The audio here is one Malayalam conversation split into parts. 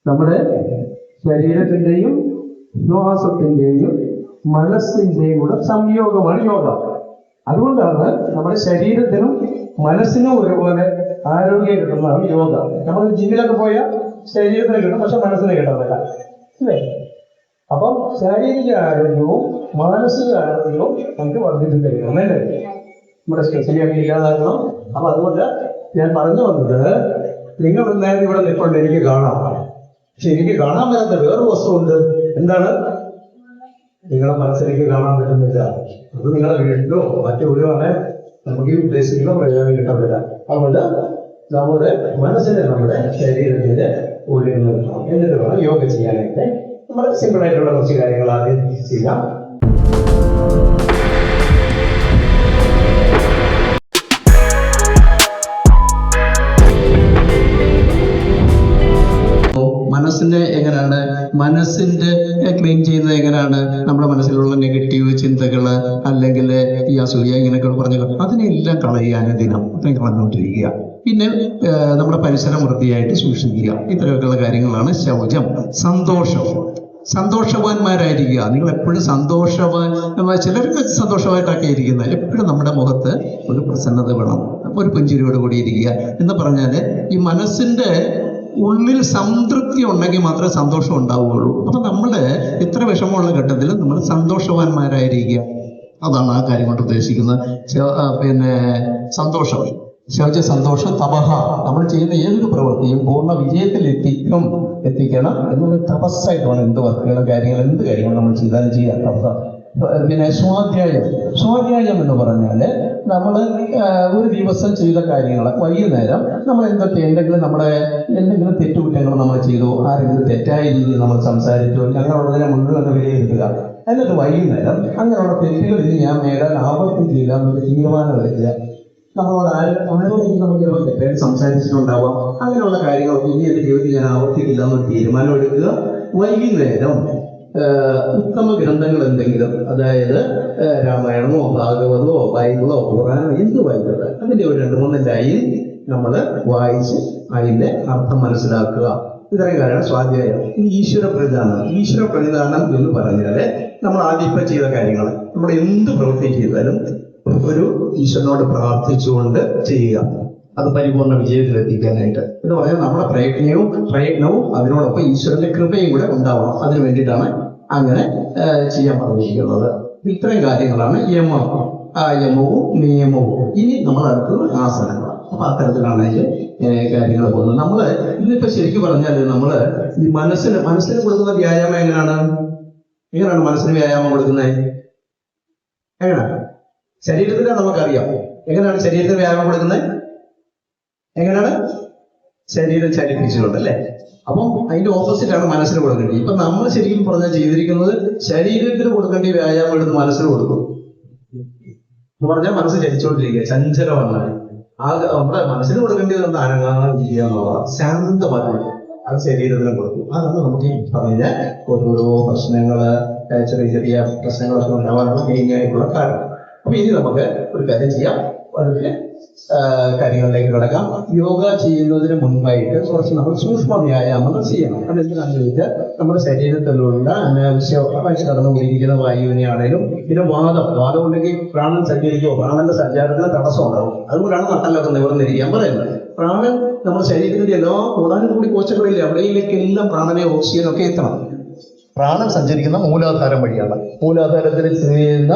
നമ്മുടെ ശരീരത്തിന്റെയും ശ്വാസത്തിന്റെയും മനസ്സിന്റെയും കൂടെ സംയോഗമാണ് യോഗ. അതുകൊണ്ടാണ് നമ്മുടെ ശരീരത്തിനും മനസ്സിനും ഒരുപോലെ ആരോഗ്യം കിട്ടുന്നതാണ് യോഗ. നമ്മൾ ജിമ്മിലൊക്കെ പോയാൽ ശരീരത്തിന് കിട്ടും, പക്ഷെ മനസ്സിന് കിട്ടുന്നില്ല, അല്ലേ? അപ്പം ശാരീരിക ആരോഗ്യവും മാനസിക ആരോഗ്യവും നമുക്ക് വർദ്ധിച്ചു കഴിക്കണം, അല്ലേ? നമ്മുടെ സ്ട്രെസ്സിനെയൊക്കെ ഇല്ലാതാക്കണം. അപ്പൊ അതുകൊണ്ട് ഞാൻ പറഞ്ഞു വന്നത്, നിങ്ങൾ നേരം ഇവിടെ നിൽക്കൊണ്ട് എനിക്ക് കാണാം, പക്ഷെ എനിക്ക് കാണാൻ പറ്റാത്ത വേറൊരു വസ്തുവുണ്ട്. എന്താണ്? നിങ്ങളെ മനസ്സിലേക്ക് കാണാൻ പറ്റുന്നില്ല. അത് നിങ്ങളെ വീട്ടിലോ മറ്റെവിടെയോ ആണ് നമുക്ക് ഈ ഉദ്ദേശിക്കുന്ന പ്രയോജനം കിട്ടുന്നില്ല. അതുകൊണ്ട് നമ്മുടെ മനസ്സിനെ നമ്മുടെ ശരീരത്തിന്റെ ഉള്ളിൽ നിർത്തണം. എന്നിട്ട് വേണം യോഗ ചെയ്യാനായിട്ട്. നമ്മൾ സിമ്പിൾ ആയിട്ടുള്ള കുറച്ച് കാര്യങ്ങൾ ആദ്യം ചെയ്യാം. മനസ്സിന്റെ എങ്ങനെയാണ്, മനസ്സിന്റെ ക്ലീൻ ചെയ്യുന്നത് എങ്ങനെയാണ്? നമ്മുടെ മനസ്സിലുള്ള നെഗറ്റീവ് ചിന്തകള്, അല്ലെങ്കിൽ ഈ അസൂയ, ഇങ്ങനെയൊക്കെ പറഞ്ഞല്ലോ, അതിനെല്ലാം കളയാൻ ദിനം കളഞ്ഞുകൊണ്ടിരിക്കുക. പിന്നെ നമ്മുടെ പരിസരം വൃത്തിയായിട്ട് സൂക്ഷിക്കുക. ഇത്രയൊക്കെയുള്ള കാര്യങ്ങളാണ് ശൗചം. സന്തോഷവാന്മാരായിരിക്കുക. നിങ്ങൾ എപ്പോഴും സന്തോഷവാൻ, ചിലർക്ക് സന്തോഷമായിട്ടൊക്കെ ഇരിക്കുന്നത്, എപ്പോഴും നമ്മുടെ മുഖത്ത് ഒരു പ്രസന്നത വേണം, ഒരു പുഞ്ചിരിയോട് കൂടി ഇരിക്കുക. എന്ന് പറഞ്ഞാല് ഈ മനസ്സിന്റെ ഉള്ളിൽ സംതൃപ്തി ഉണ്ടെങ്കിൽ മാത്രമേ സന്തോഷം ഉണ്ടാവുകയുള്ളൂ. അപ്പൊ നമ്മള് എത്ര വിഷമമുള്ള ഘട്ടത്തിൽ നമ്മൾ സന്തോഷവാന്മാരായിരിക്കുക. അതാണ് ആ കാര്യം കൊണ്ട് ഉദ്ദേശിക്കുന്നത്. പിന്നെ സന്തോഷം, ശൗച സന്തോഷം, തപഹ. നമ്മൾ ചെയ്യുന്ന ഏതൊരു പ്രവൃത്തിയും പൂർണ്ണ വിജയത്തിൽ എത്തിക്കണം എന്നുള്ള തപസ്സായിട്ട് വേണം. എന്ത് വർക്കുകളും എന്ത് കാര്യങ്ങളും നമ്മൾ ചെയ്താലും ചെയ്യാം. തപഹ. പിന്നെ സ്വാധ്യായം എന്ന് പറഞ്ഞാല് നമ്മൾ ഒരു ദിവസം ചെയ്ത കാര്യങ്ങൾ വൈകുന്നേരം നമ്മൾ എന്തെങ്കിലും തെറ്റുകുറ്റങ്ങൾ നമ്മൾ ചെയ്തു, ആരെങ്കിലും തെറ്റായ രീതിയിൽ നമ്മൾ സംസാരിച്ചു, ഞങ്ങളുള്ളതിനെ മുഴുവൻ വിലയിരുത്തുക. എന്നിട്ട് വൈകുന്നേരം അങ്ങനെയുള്ള തെറ്റുകളിൽ ഞാൻ മേലാൽ ആവർത്തിക്കില്ല എന്നൊരു തീരുമാനം എടുക്കുക. നമ്മളോട് ആരോടെങ്കിലും നമ്മൾ ചിലപ്പോൾ തെറ്റായിട്ട് സംസാരിച്ചിട്ടുണ്ടാവാം. അങ്ങനെയുള്ള കാര്യങ്ങളൊക്കെ ഇനി എൻ്റെ ജീവിതത്തിൽ ഞാൻ ആവർത്തിക്കില്ല എന്നൊരു തീരുമാനം എടുക്കുക. വൈകുന്നേരം ഉത്തമ ഗ്രന്ഥങ്ങൾ എന്തെങ്കിലും, അതായത് രാമായണമോ ഭാഗവതമോ ബൈബിളോ ഖുറാനോ എന്ത് വായിക്കട്ടെ, അതിൻ്റെ ഒരു 2-3 ലൈൻ നമ്മൾ വായിച്ച് അതിൻ്റെ അർത്ഥം മനസ്സിലാക്കുക. ഇത്രയും കാര്യമാണ് സ്വാധ്യായം. ഈ ഈശ്വര പ്രതിദാനം എന്ന് പറഞ്ഞാൽ നമ്മൾ ആദ്യം ഇപ്പം ചെയ്ത കാര്യങ്ങൾ, നമ്മൾ എന്ത് പ്രവൃത്തി ചെയ്താലും ഒരു ഈശ്വരനോട് പ്രാർത്ഥിച്ചുകൊണ്ട് ചെയ്യുക. അത് പരിപൂർണ്ണ വിജയത്തിലെത്തിക്കാനായിട്ട് എന്ന് പറഞ്ഞാൽ നമ്മുടെ പ്രയത്നവും അതിനോടൊപ്പം ഈശ്വരന്റെ കൃപയും കൂടെ ഉണ്ടാവണം. അതിനു വേണ്ടിയിട്ടാണ് അങ്ങനെ ചെയ്യാൻ പറഞ്ഞിരിക്കുന്നത്. ഇത്രയും കാര്യങ്ങളാണ് യമം. ആ യമവും നിയമവും. ഇനി നമ്മൾ അടുത്തത് ആസനങ്ങൾ. അപ്പൊ അത്തരത്തിലാണ് അതിന്റെ കാര്യങ്ങൾ പോകുന്നത്. നമ്മള് ഇന്നിപ്പോ ശരിക്കും പറഞ്ഞാൽ നമ്മള് ഈ മനസ്സിന് കൊടുക്കുന്ന വ്യായാമം എങ്ങനെയാണ് മനസ്സിന് വ്യായാമം കൊടുക്കുന്നത്? എങ്ങനെയാണ്? ശരീരത്തിന് നമുക്കറിയാം. എങ്ങനെയാണ് ശരീരത്തിന് വ്യായാമം കൊടുക്കുന്നത്? എങ്ങനെയാണ്? ശരീരം ചലിപ്പിച്ചുകൊണ്ട്, അല്ലേ? അപ്പം അതിന്റെ ഓപ്പോസിറ്റാണ് മനസ്സിന് കൊടുക്കേണ്ടത്. ഇപ്പൊ നമ്മൾ ശരിക്കും പറഞ്ഞാൽ ചെയ്തിരിക്കുന്നത് ശരീരത്തിന് കൊടുക്കേണ്ട വ്യായാമം എടുത്ത് മനസ്സിന് കൊടുക്കും എന്ന് പറഞ്ഞാൽ മനസ്സ് ചലിച്ചുകൊണ്ടിരിക്കുക, ചഞ്ചലമാണ്. നമ്മുടെ മനസ്സിന് കൊടുക്കേണ്ടത് അനങ്ങാതെ ചെയ്യുക എന്നുള്ളതാണ്. ശാന്തമായിട്ട് അത് ശരീരത്തിന് കൊടുക്കും. അതാണ് നമുക്ക് ഈ പറഞ്ഞ ഓരോരോ പ്രശ്നങ്ങള്, ചെറിയ പ്രശ്നങ്ങളൊക്കെ ഉണ്ടാവാനുള്ള മെയിനായിട്ടുള്ള കാരണം. അപ്പൊ ഇനി നമുക്ക് ഒരു കാര്യം ചെയ്യാം, വളരെ കാര്യങ്ങളിലേക്ക് കിടക്കാം. യോഗ ചെയ്യുന്നതിന് മുൻപായിട്ട് കുറച്ച് നമ്മൾ സൂക്ഷ്മ വ്യായാമങ്ങൾ ചെയ്യണം. അതെന്തിനാണെന്ന് ചോദിച്ചാൽ നമ്മുടെ ശരീരത്തിലുള്ള അനാവശ്യമായിട്ട് കടന്നുകൊണ്ടിരിക്കുന്ന വായുവിനെ ആണേലും, പിന്നെ വാദം ഉണ്ടെങ്കിൽ പ്രാണൻ സഞ്ചരിക്കുമോ, പ്രാണന്റെ സഞ്ചാരത്തിന് തടസ്സം ഉണ്ടാവും. അതുകൊണ്ടാണ് നട്ടലൊക്കെ നിവർന്നിരിക്കാൻ പറയുന്നത്. പ്രാണൻ നമ്മുടെ ശരീരത്തിന്റെ എല്ലാ കൂടാനും കൂടി കോശങ്ങളില്ലേ, അവിടെയിലേക്കെല്ലാം പ്രാണനെ ഓക്സിജനൊക്കെ എത്തണം. പ്രാണൻ സഞ്ചരിക്കുന്ന മൂലാധാരം വഴിയാണ്. മൂലാധാരത്തിൽ ചെയ്യുന്ന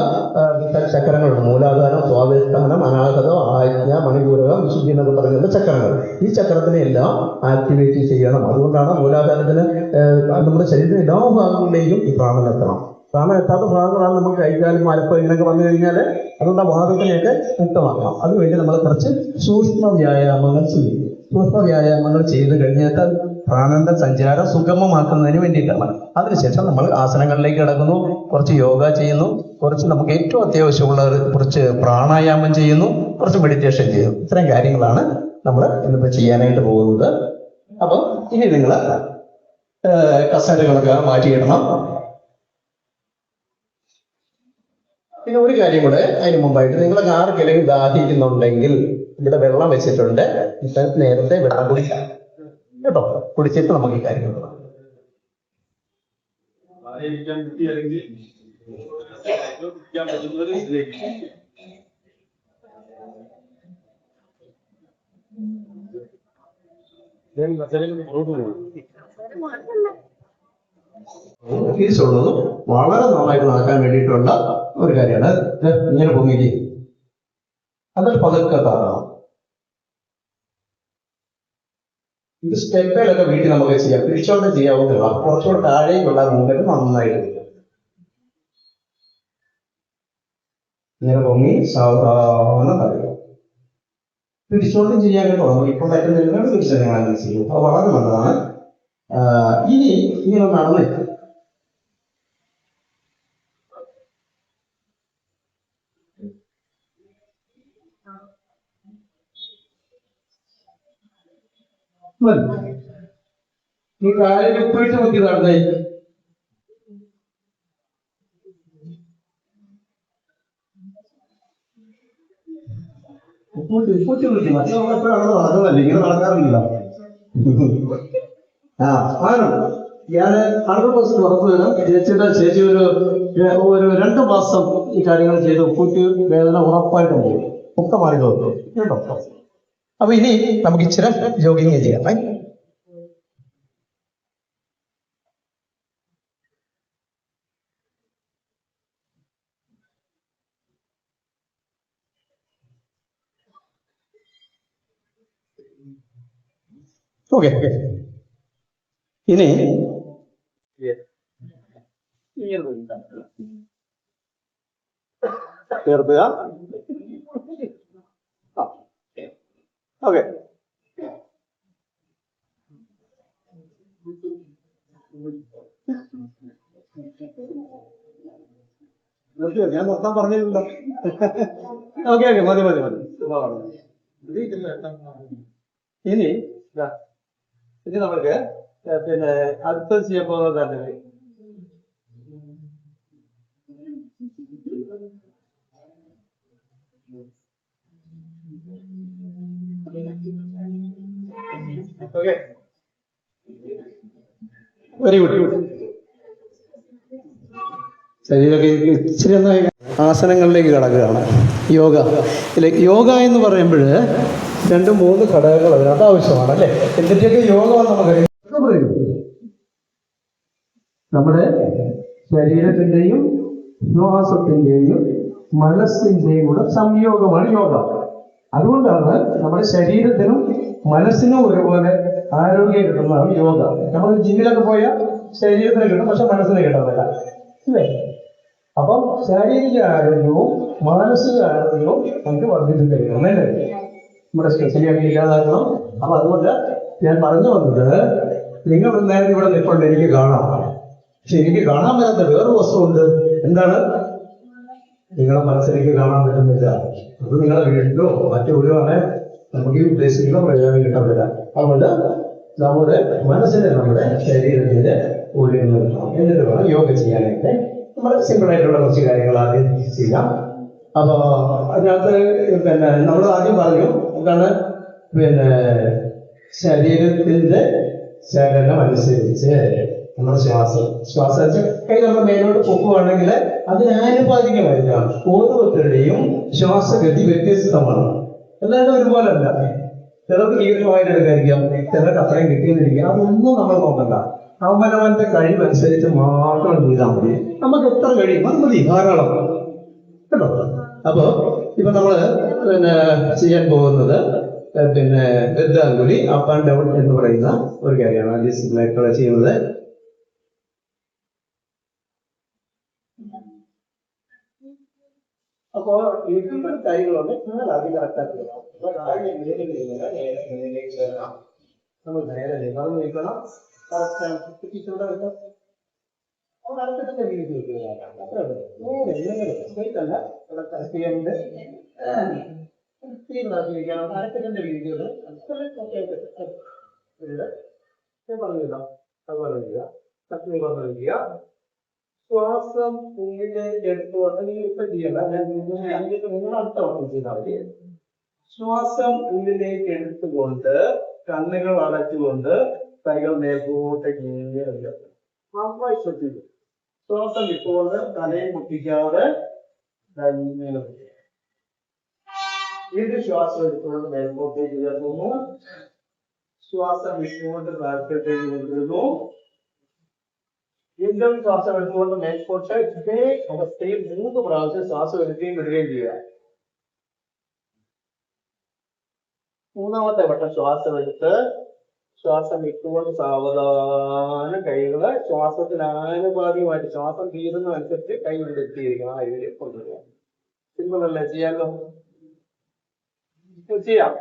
ചക്രങ്ങളുണ്ട്. മൂലാധാരം, സ്വാധിഷ്ഠാനം, അനാഹതം, ആജ്ഞ, മണിപൂരകം, വിശുദ്ധി എന്നൊക്കെ പറയുന്ന ചക്രങ്ങൾ. ഈ ചക്രത്തിനെ എല്ലാം ആക്ടിവേറ്റ് ചെയ്യണം. അതുകൊണ്ടാണ് മൂലാധാരത്തിന് നമ്മുടെ ശരീരത്തിന്റെ എല്ലാ ഭാഗങ്ങളിലേക്കും ഈ പ്രാണൻ എത്തണം. പ്രാണൻ എത്താത്ത ഭാഗങ്ങളാണ് നമുക്ക് കഴിക്കാനും മലപ്പം ഇങ്ങനെയൊക്കെ വന്നു കഴിഞ്ഞാൽ, അതുകൊണ്ട് ആ വാദത്തിനെയൊക്കെ മുക്തമാക്കണം. അതിനുവേണ്ടി നമ്മൾ കുറച്ച് സൂക്ഷ്മ വ്യായാമങ്ങൾ ചെയ്യും. സൂക്ഷ്മ വ്യായാമങ്ങൾ ചെയ്ത് കഴിഞ്ഞാൽ പ്രാണന്റെ സഞ്ചാരം സുഗമമാക്കുന്നതിന് വേണ്ടിയിട്ടാണ്. അതിനുശേഷം നമ്മൾ ആസനങ്ങളിലേക്ക് കിടക്കുന്നു, കുറച്ച് യോഗ ചെയ്യുന്നു, കുറച്ച് നമുക്ക് ഏറ്റവും അത്യാവശ്യമുള്ള കുറച്ച് പ്രാണായാമം ചെയ്യുന്നു, കുറച്ച് മെഡിറ്റേഷൻ ചെയ്യുന്നു. ഇത്രയും കാര്യങ്ങളാണ് നമ്മൾ ഇന്നിപ്പോൾ ചെയ്യാനായിട്ട് പോകുന്നത്. അപ്പം ഇനി നിങ്ങൾ കസേരകളൊക്കെ മാറ്റിയിടണം. പിന്നെ ഒരു കാര്യം കൂടെ അതിന് മുമ്പായിട്ട്, നിങ്ങൾക്ക് ആർക്കെങ്കിലും ദാഹിക്കുന്നുണ്ടെങ്കിൽ ഇവിടെ വെള്ളം വെച്ചിട്ടുണ്ട്. നേരത്തെ വെള്ളം കുടിക്കാം കേട്ടോ. കുടിച്ചിട്ട് നമുക്ക് ഈ കാര്യങ്ങൾ തിരിച്ചുള്ളതും വളരെ നന്നായിട്ട് നടക്കാൻ വേണ്ടിയിട്ടുള്ള ഒരു കാര്യമാണ്. ഇങ്ങനെ ഭൂമിക്ക് അതൊരു പതുക്കെ താറണം. ഇത് സ്റ്റെപ്പിലൊക്കെ വീട്ടിൽ നമുക്ക് ചെയ്യാം, പിടിച്ചോണ്ട് ചെയ്യാവുന്നതാണ്. കുറച്ചുകൂടെ താഴേക്കുള്ള മുമ്പിൽ നന്നായിട്ട് ഇങ്ങനെ പൊങ്ങി സാധാരണ തടയുക. പിടിച്ചോണ്ടും ചെയ്യാൻ കേട്ടോ, നമുക്ക് ഇപ്പം പറ്റുന്ന പിടിച്ചാൽ ചെയ്യും. അത് വളരെ നല്ലതാണ്. ഇനി ഇങ്ങനെ നടന്നിട്ട് ഈ കാര്യം ഉപ്പിട്ട് നോക്കി നടന്നേ. ഉപ്പൂട്ടി വിളിക്കും. മറ്റേ നമ്മളെപ്പോഴാണ് നടക്കുന്നതല്ലേ, ഇങ്ങനെ നടക്കാറില്ല. കാരണം ഞാൻ 100% ഉറപ്പ് തരാം, ചേച്ചി ഒരു 2 മാസം ഈ കാര്യങ്ങൾ ചെയ്ത് ഉപ്പൂറ്റി വേദന ഉറപ്പായിട്ടും പോകും, ഒക്കെ മാറി നോക്കും കേട്ടോ. അപ്പൊ ഇനി നമുക്ക് ഇച്ചിരി ജോഗിങ് ചെയ്യാം. ഓക്കെ, ഇനി ചേർത്തുക. ഓക്കെ, ഞാൻ മൊത്തം പറഞ്ഞില്ലല്ലോ. ഓക്കെ ഓക്കെ, മതി മതി മതി. ഇനി നമുക്ക് പിന്നെ അടുത്തത് ചെയ്യാൻ പോകുന്നത് തന്നെ ഓക്കെ, വെരി ഗുഡ്. ശരീരമൊക്കെ ഇച്ചിരി ആസനങ്ങളിലേക്ക് കടക്കുകയാണ്. യോഗ യോഗ എന്ന് പറയുമ്പോൾ 2-3 ഘടകങ്ങൾ അതിനകത്ത് ആവശ്യമാണ് അല്ലേ. എന്തിൻ്റെയൊക്കെ യോഗ നമുക്കറിയാം. നമ്മുടെ ശരീരത്തിൻ്റെയും ശ്വാസത്തിൻ്റെയും മനസ്സിൻ്റെയും കൂടെ സംയോഗമാണ് യോഗ. അതുകൊണ്ടാണ് നമ്മുടെ ശരീരത്തിനും മനസ്സിനും ഒരുപോലെ ആരോഗ്യം കിട്ടുന്നതാണ് യോഗ. നമ്മൾ ജിമ്മിലൊക്കെ പോയാൽ ശരീരത്തിന് കിട്ടും, പക്ഷെ മനസ്സിന് കിട്ടുന്നില്ല അല്ലേ. അപ്പം ശാരീരിക ആരോഗ്യവും മാനസിക ആരോഗ്യവും നമുക്ക് വർദ്ധിപ്പിച്ചു കഴിയണം അല്ലേ, നമ്മുടെ സ്ട്രെസ്സിനെയൊക്കെ ഇല്ലാതാക്കണം. അപ്പൊ അതുകൊണ്ട് ഞാൻ പറഞ്ഞു വന്നത്, നിങ്ങൾ നേരം ഇവിടെ നിൽക്കൊണ്ട് എനിക്ക് കാണാം, പക്ഷെ എനിക്ക് കാണാൻ പറ്റാത്ത വേറൊരു വസ്തുണ്ട്. എന്താണ്? നിങ്ങളെ മനസ്സിലേക്ക് കാണാൻ പറ്റുന്നില്ല. അത് നിങ്ങളെ വീട്ടിലോ മറ്റൊരു നമുക്ക് ഈ ഉദ്ദേശിക്കുന്ന പ്രയോജനം കിട്ടുന്നില്ല. അതുകൊണ്ട് നമ്മുടെ മനസ്സിനെ നമ്മുടെ ശരീരത്തിന്റെ ഉള്ളിൽ നിർത്തണം. എന്നിട്ട് വേണം യോഗ ചെയ്യാനായിട്ട്. നമ്മൾ സിമ്പിളായിട്ടുള്ള കുറച്ച് കാര്യങ്ങൾ ആദ്യം ചെയ്യാം. അപ്പൊ അതിനകത്ത് പിന്നെ നമ്മൾ ആദ്യം പറഞ്ഞു എന്താണ്, പിന്നെ ശരീരത്തിന്റെ ചലനം അനുസരിച്ച് നമ്മുടെ ശ്വാസം കൈ നമ്മൾ മേലോട്ട് പൊക്കുവാണെങ്കിൽ അതിനാനുപാതികമായിരിക്കാം. ഓരോരുത്തരുടെയും ശ്വാസഗതി വ്യത്യസ്തമാണ്, എല്ലാവരും ഒരുപോലെ അല്ല. ചിലർക്ക് ദീർഘമായിട്ട് എടുക്കാതിരിക്കാം, ചിലർക്ക് അത്രയും കിട്ടിയെന്നിരിക്കാം. അതൊന്നും നമ്മൾ നോക്കണ്ട. അവനവന്റെ കഴിവനുസരിച്ച് മാത്രം ചെയ്താൽ മതി. നമുക്ക് എത്ര കഴിയും അത് മതി, ധാരാളം കേട്ടോ. അപ്പൊ ഇപ്പൊ നമ്മള് പിന്നെ ചെയ്യാൻ പോകുന്നത് പിന്നെ വൃദ്ധാങ്കുലി അപ്പ് ആൻഡ് ഡൗൺ എന്ന് പറയുന്ന ഒരു കാര്യമാണ് ഡിസിപ്ലിനായിട്ടുള്ള ചെയ്യുന്നത്. അപ്പോ ഇതിന്റെ കൈകളുണ്ട്, ആദ്യം കറക്റ്റാക്കുക. നമ്മൾ നേരെ നിവർന്ന് നിൽക്കണം. അരക്കത്തിന്റെ വീതി അരക്കത്തിന്റെ വീതിയോട് പറഞ്ഞില്ല. അതുപോലെ വയ്ക്കുക. ശ്വാസം ഉള്ളിലേക്ക് എടുത്തുകൊണ്ട് ഇപ്പൊ ചെയ്യണ്ട, നിങ്ങൾ അടുത്ത വട്ടം ചെയ്താൽ മതി. ശ്വാസം ഉള്ളിലേക്ക് എടുത്തുകൊണ്ട് കണ്ണുകൾ അടച്ചുകൊണ്ട് കൈകൾ മേൽപോട്ടേക്ക് ശ്രദ്ധിക്കും. ശ്വാസം വിട്ടുകൊണ്ട് തലയും മുട്ടിക്കാതെ വീണ്ടും ശ്വാസം എടുത്തുകൊണ്ട് മേൽപോട്ടേക്ക് ഉയർത്തുന്നു. ശ്വാസം വിട്ടുകൊണ്ട് താഴത്തേക്ക് കൊണ്ടുവരുന്നു. വീണ്ടും ശ്വാസം എടുത്തുകൊണ്ട് മേൽപോട്ട് ഇതേ അവസ്ഥയിൽ 3 പ്രാവശ്യം ശ്വാസം എടുക്കുകയും വിടുകയും ചെയ്യുക. 3ാമത്തെ വട്ടം ശ്വാസം എടുത്ത് ശ്വാസം വിട്ടുകൊണ്ട് സാവധാനം കൈകള് ശ്വാസത്തിന് ആനുപാതികമായിട്ട് ശ്വാസം തീരുന്നതനുസരിച്ച് കൈ ഇവിടെ എത്തിയിരിക്കണം. ആ ഇതിൽ കൊണ്ടുവരിക. സിമ്പിൾ അല്ലേ? ചെയ്യാമല്ലോ? ചെയ്യാം.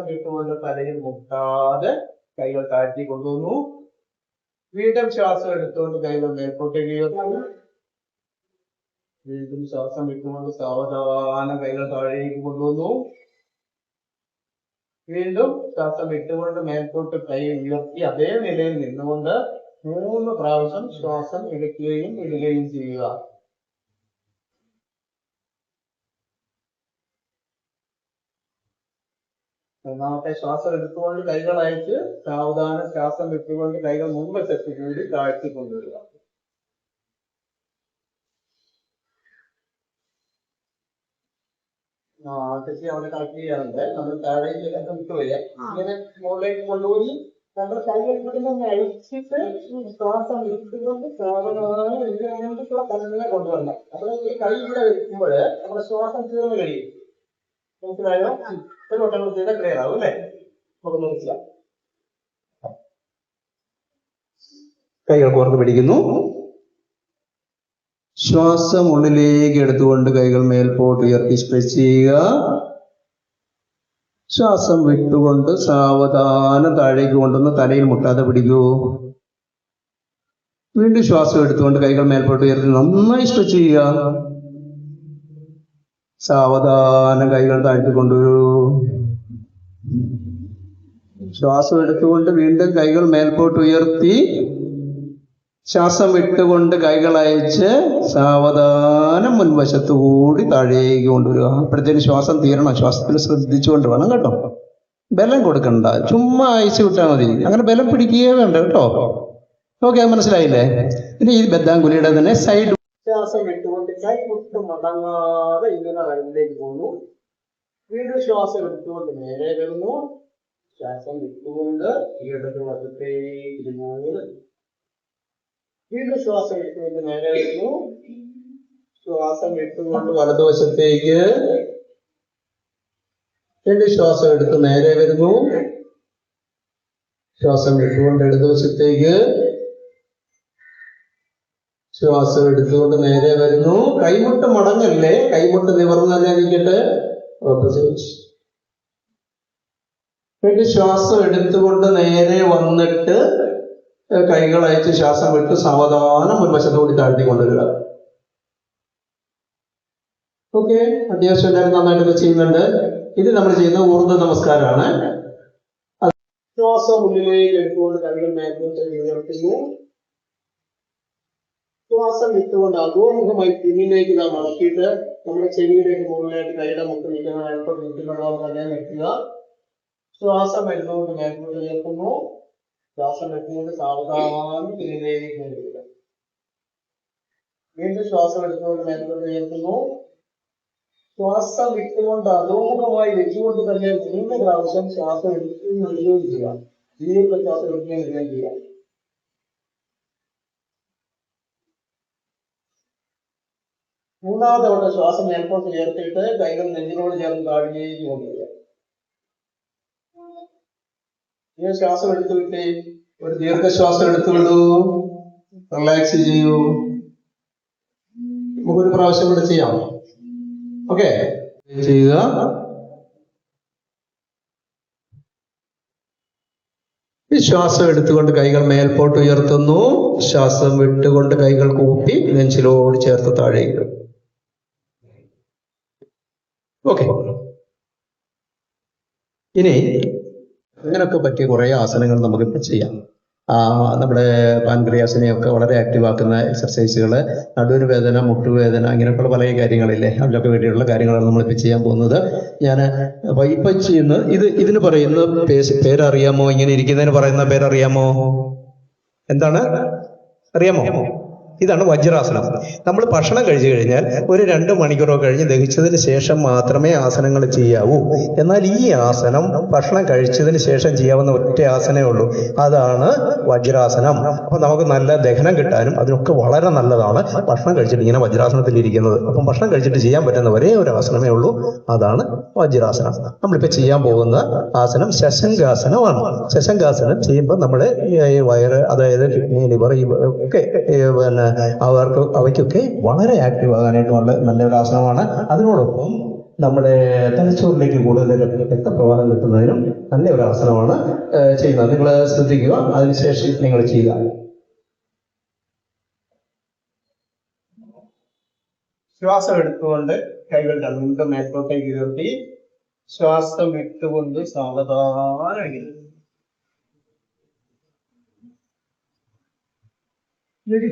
വിട്ടുകൊണ്ട് തലയിൽ മുട്ടാതെ കൈകൾ താഴ്ത്തി കൊണ്ടുവന്നു. വീണ്ടും ശ്വാസം എടുത്തുകൊണ്ട് കൈകൾ മേൽപോട്ടേക്ക് ഉയർത്തുന്നു. വീണ്ടും ശ്വാസം വിട്ടുകൊണ്ട് സാവധാനം കൈകൾ താഴേക്ക് കൊണ്ടുവന്നു. വീണ്ടും ശ്വാസം വിട്ടുകൊണ്ട് മേൽപോട്ട് കൈ ഉയർത്തി അതേ നിലയിൽ നിന്നുകൊണ്ട് 3 പ്രാവശ്യം ശ്വാസം എടുക്കുകയും ഇടുകയും ചെയ്യുക. ഒന്നാമത്തെ ശ്വാസം എടുത്തുകൊണ്ട് കൈകൾ അയച്ച് സാവധാനം ശ്വാസം വിട്ടുകൊണ്ട് കൈകൾ മുൻവശത്ത് കൂടി താഴ്ത്തി കൊണ്ടുവരിക. ആദ്യത്തെ അവിടെ കണക്ട് ചെയ്യാറുണ്ട്. നമ്മൾ താഴേക്ക് വിട്ടുപോയ ഇങ്ങനെ മുകളിലേക്ക് കൊണ്ടുപോയി നമ്മുടെ കൈകൾ ഇവിടെ അഴിച്ചിട്ട് ശ്വാസം വിട്ടുകൊണ്ട് സാവധാനം ഇതിനുള്ള തന്നെ കൊണ്ടുവരണം. അപ്പോൾ ഈ കൈ ഇവിടെ വെക്കുമ്പോൾ നമ്മുടെ ശ്വാസം തീർന്നു കഴിയും. മനസ്സിലായോ? ഒരു വട്ടം ചെയ്താൽ ക്ലിയർ ആവും അല്ലേ? നമുക്ക് നോക്കിയാൽ കൈകൾ പുറത്ത് പിടിക്കുന്നു. ശ്വാസം ഉള്ളിലേക്ക് എടുത്തുകൊണ്ട് കൈകൾ മേൽപോട്ട് ഉയർത്തി സ്ട്രെച്ച് ചെയ്യുക. ശ്വാസം വിട്ടുകൊണ്ട് സാവധാനം താഴേക്ക് കൊണ്ടുവന്ന് തലയിൽ മുട്ടാതെ പിടിക്കൂ. വീണ്ടും ശ്വാസം എടുത്തുകൊണ്ട് കൈകൾ മേൽപോട്ട് ഉയർത്തി നന്നായി സ്ട്രെച്ച് ചെയ്യുക. സാവധാനം കൈകൾ താഴ്ത്തി കൊണ്ടുവരൂ. ശ്വാസം എടുത്തുകൊണ്ട് വീണ്ടും കൈകൾ മേൽപോട്ട് ഉയർത്തി ശ്വാസം വിട്ടുകൊണ്ട് കൈകൾ അയച്ച് സാവധാനം മുൻവശത്തു കൂടി താഴേക്ക് കൊണ്ടുവരിക. അപ്പോഴത്തേക്ക് ശ്വാസം തീരണം. ശ്വാസത്തിൽ ശ്രദ്ധിച്ചുകൊണ്ട് വേണം കേട്ടോ. ബലം കൊടുക്കണ്ട, ചുമ്മാ അയച്ചു വിട്ടാൽ മതി. അങ്ങനെ ബലം പിടിക്കുകയേ വേണ്ട കേട്ടോ. ഓക്കെ, മനസ്സിലായില്ലേ? ഇനി ഈ ബദ്ധാങ്കുലിയുടെ തന്നെ സൈഡ് ശ്വാസം വിട്ടുകൊണ്ട് കൈ മുട്ടും മടങ്ങാതെ ഇങ്ങനെ വലതിലേക്ക് പോകുന്നു. വീണ്ടും ശ്വാസം എടുത്തുകൊണ്ട് നേരെ വരുന്നു. ശ്വാസം വിട്ടുകൊണ്ട് ഇടത് വശത്തേക്ക് പോകുന്നു. വീണ്ടും ശ്വാസം എടുത്തുകൊണ്ട് നേരെ വരുന്നു. ശ്വാസം വിട്ടുകൊണ്ട് വലതുവശത്തേക്ക്. വീണ്ടും ശ്വാസം എടുത്ത് നേരെ വരുന്നു. ശ്വാസം വിട്ടുകൊണ്ട് ഇടതുവശത്തേക്ക്. ശ്വാസം എടുത്തുകൊണ്ട് നേരെ വരുന്നു. കൈമുട്ട് മടങ്ങല്ലേ, കൈമുട്ട് നിവർന്ന് തന്നെ ഇരിക്കട്ടെ. വീണ്ടും ശ്വാസം എടുത്തുകൊണ്ട് നേരെ വന്നിട്ട് കൈകൾ അയച്ച് ശ്വാസം വിട്ട് സാവധാനം മുൻവശത്തോടി താഴ്ത്തി കൊണ്ടുവരിക. ഓക്കെ, അത്യാവശ്യം എല്ലാവരും നന്നായിട്ട് ചെയ്യുന്നുണ്ട്. ഇത് നമ്മൾ ചെയ്യുന്ന ഊർധ്വ നമസ്കാരമാണ്. ശ്വാസം ഉള്ളിലേക്ക് എടുത്തുകൊണ്ട് കൈകൾ മേൽപോട്ട് ഉയർത്തുന്നു. ശ്വാസം വിട്ടുകൊണ്ട് അധോമുഖമായി പിന്നിലേക്ക് നാം മടക്കിയിട്ട് നമ്മുടെ ചെവിയിലേക്ക് മുകളിലായിട്ട് കൈയുടെ മുട്ട് നിൽക്കുന്ന അല്പം നിൽക്കുന്നുണ്ടോ തന്നെ നിൽക്കുക. ശ്വാസം എടുത്തുകൊണ്ട് മേൽപോട്ട് ഉയർത്തുന്നു. ശ്വാസം എടുത്തുകൊണ്ട് സാവധാനം പിന്നിലേക്ക് വരിക. വീണ്ടും ശ്വാസം എടുത്തുകൊണ്ട് മേൽപോട്ട് ഉയർത്തുന്നു. ശ്വാസം വിട്ടുകൊണ്ട് അധോമുഖമായി വെച്ചുകൊണ്ട് തന്നെ 3 പ്രാവശ്യം ശ്വാസം എടുക്കുകയും വിടുകയും ചെയ്യാം. ശ്വാസം എടുക്കുകയും വിടുകയും ചെയ്യാം. മൂന്നാമത്തെ വട്ടം ശ്വാസം മേൽപോട്ട് ഉയർത്തിയിട്ട് കൈകൾ നെഞ്ചിനോട് ചേർന്ന് താഴേക്ക് കൊണ്ടുവരിക. ഈ ശ്വാസം എടുത്തു വിട്ടേ, ഒരു ദീർഘശ്വാസം എടുത്തു വിടൂ. റിലാക്സ് ചെയ്യൂ. നമുക്കൊരു പ്രാവശ്യം കൂടെ ചെയ്യാം. ഓക്കെ, ചെയ്യുക. ഈ ശ്വാസം എടുത്തുകൊണ്ട് കൈകൾ മേൽപോട്ട് ഉയർത്തുന്നു. ശ്വാസം വിട്ടുകൊണ്ട് കൈകൾ കൂപ്പി നെഞ്ചിലോട് ചേർത്ത് താഴേക്ക്. ഓക്കെ, ഇനി അങ്ങനൊക്കെ പറ്റിയ കുറെ ആസനങ്ങൾ നമുക്കിപ്പോൾ ചെയ്യാം. നമ്മുടെ പാൻക്രിയാസിനെയൊക്കെ വളരെ ആക്റ്റീവാക്കുന്ന എക്സർസൈസുകൾ, നടുവിന് വേദന, മുട്ടുവേദന, ഇങ്ങനെയൊക്കെയുള്ള പല കാര്യങ്ങളില്ലേ, അതിനൊക്കെ വേണ്ടിയിട്ടുള്ള കാര്യങ്ങളാണ് നമ്മളിപ്പോൾ ചെയ്യാൻ പോകുന്നത്. ഞാൻ ഇപ്പം ചെയ്യുന്ന ഇതിന് പറയുന്ന പേരറിയാമോ? ഇങ്ങനെ ഇരിക്കുന്നതിന് പറയുന്ന പേരറിയാമോ? എന്താണ് അറിയാമോ? ഇതാണ് വജ്രാസനം. നമ്മൾ ഭക്ഷണം കഴിച്ചു കഴിഞ്ഞാൽ ഒരു 2 മണിക്കൂറോ കഴിഞ്ഞ് ദഹിച്ചതിന് ശേഷം മാത്രമേ ആസനങ്ങൾ ചെയ്യാവൂ. എന്നാൽ ഈ ആസനം ഭക്ഷണം കഴിച്ചതിന് ശേഷം ചെയ്യാവുന്ന ഒറ്റ ആസനമേ ഉള്ളൂ. അതാണ് വജ്രാസനം. അപ്പം നമുക്ക് നല്ല ദഹനം കിട്ടാനും അതിനൊക്കെ വളരെ നല്ലതാണ് ഭക്ഷണം കഴിച്ചിട്ട് ഇങ്ങനെ വജ്രാസനത്തിൽ ഇരിക്കുന്നത്. അപ്പം ഭക്ഷണം കഴിച്ചിട്ട് ചെയ്യാൻ പറ്റുന്ന ഒരേ ഒരു ആസനമേ ഉള്ളൂ, അതാണ് വജ്രാസനം. നമ്മളിപ്പോൾ ചെയ്യാൻ പോകുന്ന ആസനം ശശങ്കാസനമാണ്. ശശങ്കാസനം ചെയ്യുമ്പോൾ നമ്മുടെ വയറ്, അതായത് ലിവർ, ഒക്കെ പിന്നെ അവയ്ക്കൊക്കെ വളരെ ആക്റ്റീവ് ആകാനായിട്ടുള്ള നല്ലൊരു ആസനമാണ്. അതിനോടൊപ്പം നമ്മുടെ തലച്ചോറിലേക്ക് കൂടുതൽ രക്തപ്രവാഹം കിട്ടുന്നതിനും നല്ലൊരു ആസനമാണ് ചെയ്യുന്നത്. നിങ്ങൾ ശ്രദ്ധിക്കുക, അതിനുശേഷം നിങ്ങൾ ചെയ്യുക. ശ്വാസം എടുത്തുകൊണ്ട് കൈകൾ രണ്ടും മേൽപോട്ടേക്ക് ഉയർത്തി, ശ്വാസം വിട്ടുകൊണ്ട് സാവധാനം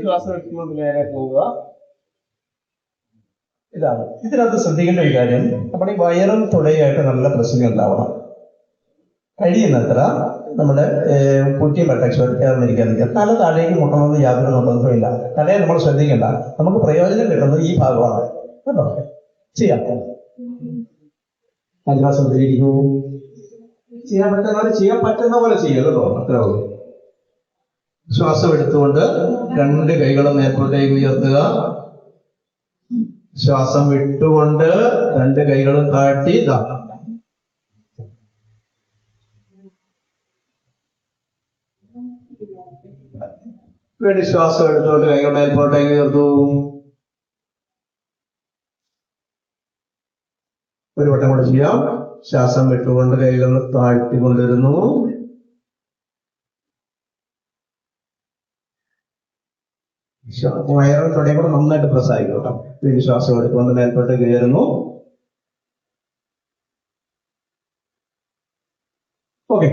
ശ്വാസം എടുത്തുകൊണ്ട് നേരെ പോവുക. ഇതാണ് ഇതിനകത്ത് ശ്രദ്ധിക്കേണ്ട ഒരു കാര്യം, നമ്മുടെ ഈ വയറും തുടയായിട്ട് നല്ല പ്രശ്നം ഉണ്ടാവണം. കഴിയുന്നത്ര നമ്മുടെ കുറ്റിയും പട്ടക്ഷോട് ചേർന്നിരിക്കാതിരിക്കുക. തല താഴേക്ക് മുട്ടണമെന്ന് യാതൊരു നിർബന്ധമില്ല. തലയെ നമ്മൾ ശ്രദ്ധിക്കേണ്ട. നമുക്ക് പ്രയോജനം കിട്ടുന്നത് ഈ ഭാഗമാണ് കേട്ടോ. ചെയ്യാം. ശ്വാസം തിരിക്കൂ. ചെയ്യാൻ പറ്റുന്ന പോലെ ചെയ്യുക കേട്ടോ. അത്രേ ഉള്ളൂ. ശ്വാസം എടുത്തുകൊണ്ട് 2 കൈകളും മേൽപോട്ടേക്ക് ഉയർത്തുക. ശ്വാസം വിട്ടുകൊണ്ട് 2 കൈകളും താഴ്ത്തി വീണ്ടും ശ്വാസം എടുത്തുകൊണ്ട് കൈകൾ മേൽപോട്ടേക്ക് ഉയർത്തു. ഒരു വട്ടം കൂടെ ചെയ്യാം. ശ്വാസം വിട്ടുകൊണ്ട് കൈകൾ താഴ്ത്തി കൊണ്ടിരുന്നു. വയറും തുടയും കൂടെ നന്നായിട്ട് പ്രസ് ആയിക്കോട്ടെ. വീണ്ടും ശ്വാസം എടുത്തുകൊണ്ട് മേൽപോട്ടേക്ക് കയറുന്നു. ഓക്കെ,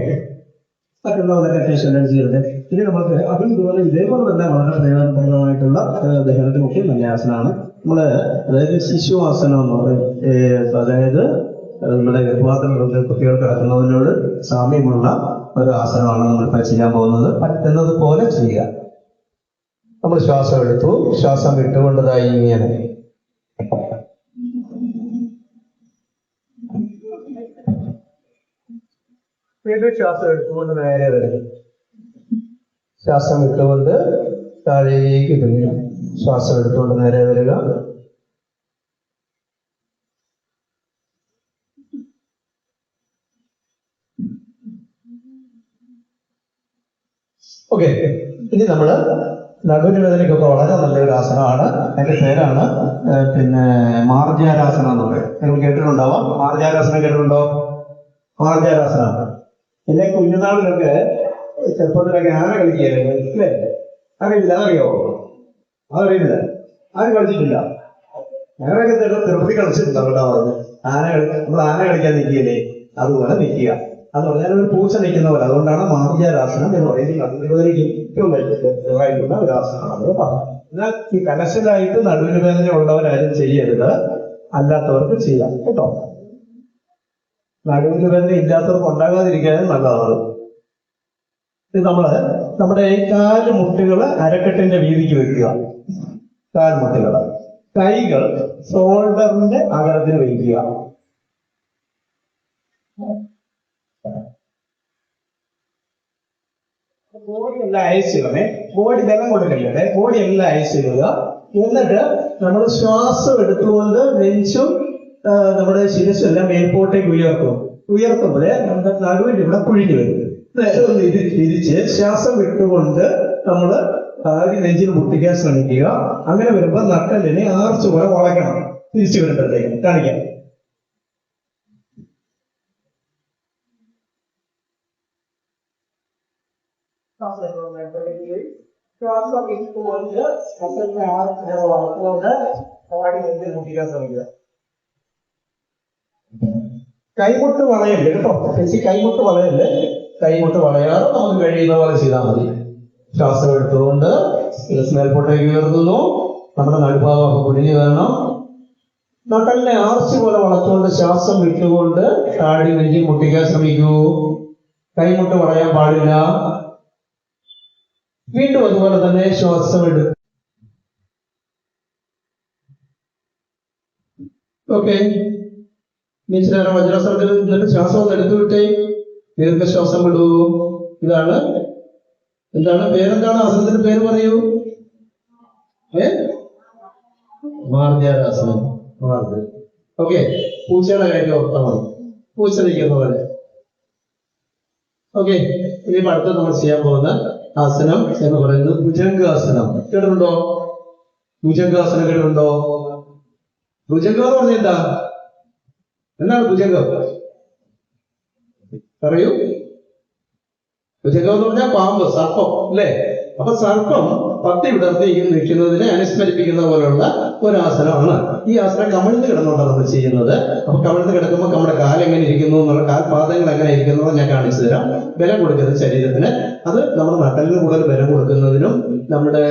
ഇനി നമുക്ക് അതും ഇതുപോലെ ഇതേപോലെ തന്നെ വളരെ പ്രയോജനപ്രദമായിട്ടുള്ള ദഹനത്തിനൊക്കെ നല്ല ആസനമാണ്. നമ്മള് അതായത് ശിശുവാസനം എന്ന് പറയും. അതായത് നമ്മുടെ ഗർഭപാത്രത്തിൽ കുട്ടികൾ കിടക്കുന്നതിനോട് സാമ്യമുള്ള ഒരു ആസനമാണ് നമ്മൾ ചെയ്യാൻ പോകുന്നത്. പറ്റുന്നത് പോലെ ചെയ്യുക. നമ്മൾ ശ്വാസം എടുത്തു, ശ്വാസം വിട്ടുകൊണ്ടതായി ഇങ്ങനെ വീണ്ടും ശ്വാസം എടുത്തുകൊണ്ട് നേരെ വരിക. ശ്വാസം വിട്ടുകൊണ്ട് താഴേക്ക് വരിക. ശ്വാസം എടുത്തുകൊണ്ട് നേരെ വരിക. ഓക്കെ, ഇനി നമ്മള് നടുവിന് വേദനയ്ക്കൊക്കെ വളരെ നല്ലൊരു ആസനമാണ്. അതിന്റെ പേരാണ് മാർജാരാസനം എന്ന് പറയും. നിങ്ങൾ കേട്ടിട്ടുണ്ടാവാം. മാർജാരാസനം കേട്ടിട്ടുണ്ടോ? മാർജാരാസനം പിന്നെ കുഞ്ഞുനാളിലൊക്കെ ചെറുപ്പത്തിലൊക്കെ ആന കളിക്കുകയായിരുന്നു അല്ലേ? അറിയില്ല, അറിയോ? അതറിയില്ല, ആരും കളിച്ചിട്ടില്ല. ഞങ്ങളൊക്കെ തിരുപ്പതി കളിച്ചിട്ടുണ്ടാവുന്നത്. നമ്മൾ ആന കളിക്കാൻ നിൽക്കുകയല്ലേ, അതുപോലെ നിൽക്കുക. അത് പറഞ്ഞാൽ ഒരു പൂച്ച നിൽക്കുന്ന പോലെ. അതുകൊണ്ടാണ് മാർജാരാസനം എന്ന് പറയുന്നത്. ഏറ്റവും വലിയ ഒരു ആസനമാണ് കേട്ടോ. എന്നാൽ ഈ കലശലായിട്ട് നടുവിന് വേദന ഉള്ളവരാരും ചെയ്യരുത്, അല്ലാത്തവർക്ക് ചെയ്യാം കേട്ടോ. നടുവിന് വേദന ഇല്ലാത്തവർക്ക് ഉണ്ടാകാതിരിക്കാനും നല്ലതാണ്. ഇത് നമ്മുടെ ഈ കാലുമുട്ടുകള് അരക്കെട്ടിന്റെ വീതിക്ക് വെക്കുക. കാൽമുട്ടുകള്, കൈകൾ ഷോൾഡറിന്റെ അകലത്തിന് വയ്ക്കുക. ബോഡി എല്ലാം അയച്ചിടണേ. ബോഡി ബലം കൊടുക്കല്ലേ, ബോഡി എല്ലാം അയച്ചിടുക. എന്നിട്ട് നമ്മൾ ശ്വാസം എടുത്തുകൊണ്ട് നെഞ്ചും നമ്മുടെ ശിരസും എല്ലാം മേൽപോട്ടേക്ക് ഉയർത്തുമ്പോഴേ നമ്മുടെ നടുവിന്റെ ഇവിടെ കുഴിഞ്ഞു വരും. തിരിച്ച് ശ്വാസം വിട്ടുകൊണ്ട് നമ്മൾ നെഞ്ചിന് മുട്ടിക്കാൻ ശ്രമിക്കുക. അങ്ങനെ വരുമ്പോൾ നട്ടലിനെ ആർച്ച് പോലെ വളയ്ക്കണം. തിരിച്ചു വരുമ്പോഴത്തേക്ക് കാണിക്കാം. ശ്വാസം വിട്ടുകൊണ്ട് നട്ടലിനെ ആർച്ച് വളർത്തുകൊണ്ട് നെഞ്ചിന് മുട്ടിക്കാൻ ശ്രമിക്കുക. കൈമുട്ട് വളയല്ലേ കേട്ടോ. കൈമുട്ട് വളയല്ലേ. കൈമുട്ട് വളയാതെ നമുക്ക് കഴിയുന്ന പോലെ ചെയ്താൽ മതി. ശ്വാസം എടുത്തുകൊണ്ട് മേൽപോട്ടേക്ക് ഉയർത്തുന്നു. നമ്മുടെ നടുഭാഗം കുനിഞ്ഞു വരണം. നട്ടലിനെ ആർച്ച് പോലെ വളച്ചുകൊണ്ട് ശ്വാസം വിട്ടുകൊണ്ട് താടി നെഞ്ചി മുട്ടിക്കാൻ ശ്രമിക്കൂ. കൈമുട്ട് വളയാൻ പാടില്ല. വീണ്ടും അതുപോലെ തന്നെ ശ്വാസം എടുക്കും. ഓക്കെ, നേരം വജ്രാസനത്തിൽ നിന്നിട്ട് ശ്വാസം ഒന്ന് എടുത്തു വിട്ടേ. ദീർഘശ്വാസം വിടൂ. ഇതാണ് എന്താണ് പേരെന്താണ് ആസനത്തിന്റെ പേര് പറയൂ. മാർജരാസനം. ഓക്കെ, പൂച്ചയുടെ കാര്യം ഓർത്തമാണ്. പൂച്ച നിൽക്കുന്ന പോലെ. ഓക്കെ, ഇനി അടുത്ത് നമ്മൾ ചെയ്യാൻ പോകുന്ന ആസനം എന്ന് പറയുന്നത് ഭുജംഗാസനം. കേട്ടിട്ടുണ്ടോ? ഭുജംഗാസനം കേട്ടിട്ടുണ്ടോ? ഭുജംഗം എന്ന് പറഞ്ഞാൽ എന്താ? എന്താണ് ഭുജംഗം? പറയൂ. ഭുജംഗം എന്ന് പറഞ്ഞാൽ പാമ്പ്, സർപ്പം അല്ലേ? അപ്പൊ സർപ്പം പത്തി വിടർത്തി നിൽക്കുന്നതിനെ അനുസ്മരിപ്പിക്കുന്ന പോലുള്ള ഒരു ആസനമാണ്. ഈ ആസനം കമിഴ്ന്ന് കിടന്നുകൊണ്ടാണ് നമ്മൾ ചെയ്യുന്നത്. അപ്പൊ കമിഴ്ന്ന് കിടക്കുമ്പോൾ നമ്മുടെ കാലെങ്ങനെ ഇരിക്കുന്നു എന്നുള്ള, കാൽപാദങ്ങൾ എങ്ങനെ ഇരിക്കുന്നത് ഞാൻ കാണിച്ചു തരാം. ബലം കൊടുക്കുന്നത് ശരീരത്തിന്, അത് നമ്മുടെ നട്ടലിന് കൂടുതൽ ബലം കൊടുക്കുന്നതിനും നമ്മുടെ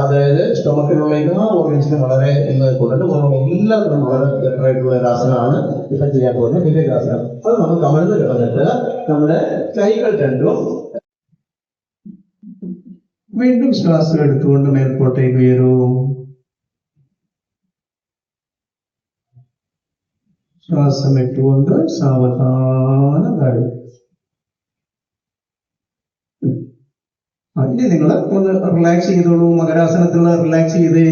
അതായത് സ്റ്റൊമക്കിലുള്ള എല്ലാ ഓർഗൻസിനും വളരെ എല്ലാത്തിനും വളരെ ബെറ്ററായിട്ടുള്ള ഒരു ആസനമാണ് ഇപ്പം ചെയ്യാൻ പോകുന്നത് ഭുജംഗാസനം. അത് നമ്മൾ കമിഴ്ന്ന് കിടന്നിട്ട് നമ്മുടെ കൈകൾ രണ്ടും വീണ്ടും ശ്വാസം എടുത്തുകൊണ്ട് മേൽപോട്ടേക്ക് ഉയരൂ. ശ്വാസം ഇട്ടുകൊണ്ട് സാവധാനം താഴും. ഇനി നിങ്ങൾ ഒന്ന് റിലാക്സ് ചെയ്തോളൂ. മകരാസനത്തിൽ റിലാക്സ് ചെയ്തേ.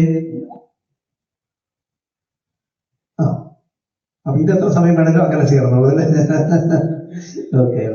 അപ്പൊ ഇതെത്ര സമയം വേണമെങ്കിലും അങ്ങനെ ചേർന്നോളൂ അല്ലേ? ഓക്കെ.